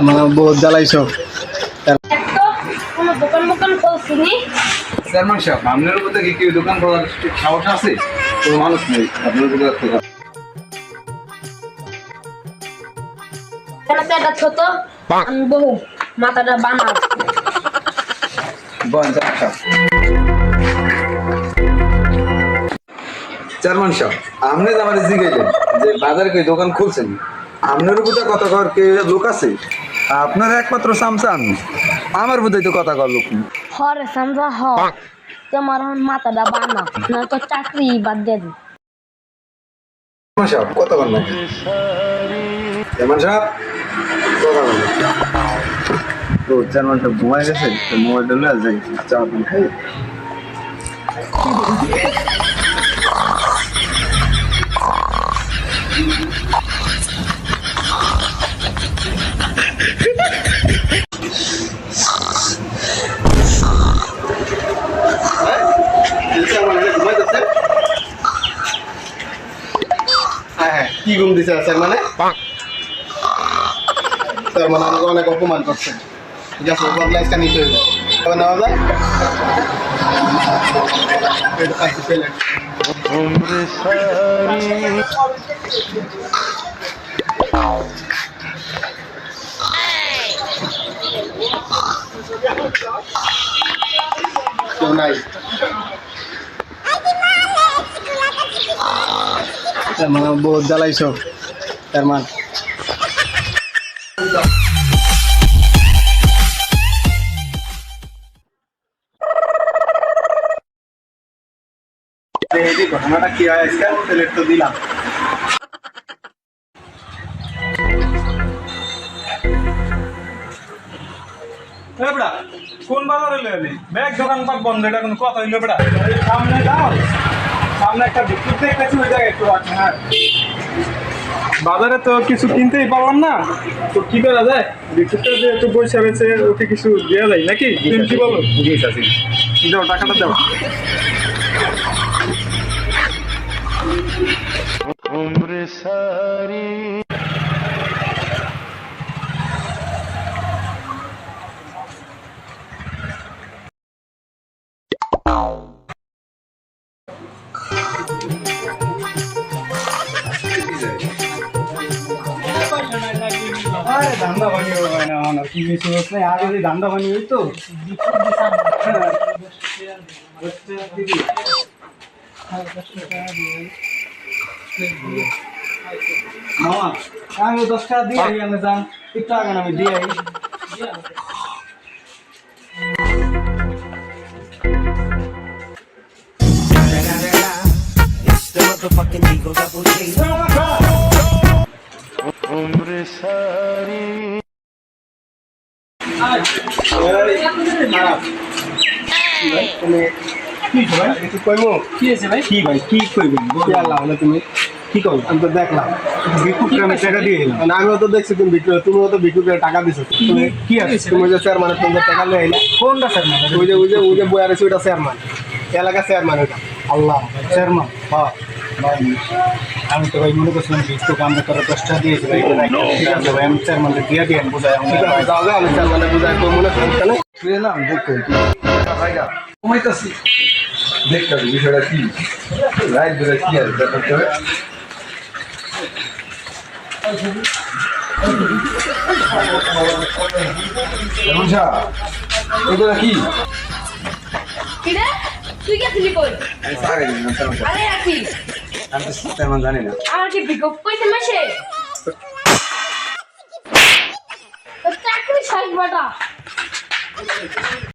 মানে বহুত জ্বালাইছো। কোনো দোকান মোকান খুলছিনি? চেয়ারম্যান সাহেব, আপনার উপর থেকে কি দোকান খোলার সাহস আছে? কোনো মানুষ নেই আপনার উপর থেকে। কেন পেটা ছোট? আমি বহু মাথাটা বানা। বলেন চেয়ারম্যান সাহেব, আপনি যে আমার জিগাইলেন যে বাজারে কই দোকান খুলছেন, আপনার উপর কথা কর কে লোক আছে? আপনার একমাত্র সামসান, আমার বোধহয় তো কথা কর লোক নেই। হরে সমঝা হ তোমার মাথাটা বানা না তো চাকরি বাদ দিয়ে দিই। চেয়ারম্যান সাহেব কথা বল না। চেয়ারম্যান সাহেব কথা বল। তো চেয়ারম্যান সাহেব ঘুমায় গেছে, মোবাইলটা নিয়ে যাই চা পান খাই। কি ঘুম দিছে স্যার? মানে স্যার মানে আমাকে অনেক অপমান করছে। ঠিক আছে, বদলাইসটা নিতে হইবে। তবে নেওয়া যায় কেউ নাই। মানে বহুত জ্বালাইছো তার মান। ঘটনাটা কি হয় আজকে প্লেট তো দিলাম। বেটা কোন বাজারে লইলি ব্যাগ দোকানপাট বন্ধ, এটা কোনো কথা হইলো? বেটা সামনে যাও, সামনে একটা বিদ্যুৎ দেখতেছি, ওই জায়গায় একটু আছে। হ্যাঁ, বাজারে তো কিছু কিনতেই পারলাম না, তো কি করা যায়? বিদ্যুৎটা যে একটু পয়সা রয়েছে, ওকে কিছু দেওয়া যায় নাকি? তুমি কি বলো? জি চাচি, দাও টাকাটা দাও। আরে ধান্দা বানিয়ে হয় না, আমার কি কিছু হচ্ছে না। আগে যদি ধান্দা বানিয়ে হইতো। মামা আমি 10 টাকা দিয়ে আমি যান, একটু আগে আমি দিয়ে It's the motherfucking Eagle Double G. আমিও তো দেখছি তুমি তুমিও তো বিটুকে টাকা দিছো। তুমি কি আছে? তুমি যে চেয়ারম্যান, তোমাদের টাকা নিয়ে আইলা। কোনটা চেয়ারম্যান? ওই যে বয়ার আছে ওইটা চেয়ারম্যান, এলাকা চেয়ারম্যান ওইটা। আল্লাহ চেয়ারম্যান। হ্যাঁ আমি তো ভাই মনে করছিলাম বিস্তু কাম করে 10 টাকা দিয়েছি ভাই। ঠিক আছে ভাই, আমি চেয়ারম্যানকে দিয়ে দিয়ে বোঝাই। যাও আমি চেয়ারম্যানে বুঝাই তো মনে করেন কেন এলাম দেখতে ঘুমাইতেছি, দেখতেছি বিষয়টা কি রাইট ধরে কি আছে ব্যাপারটা। এগুলো কি? কি রে তুই গেছিলি কই? আরে আছি। আমি তো তেমন জানি না। আমার কি বিকপ কইছে মাসে? চাকরি ছাড় বাটা।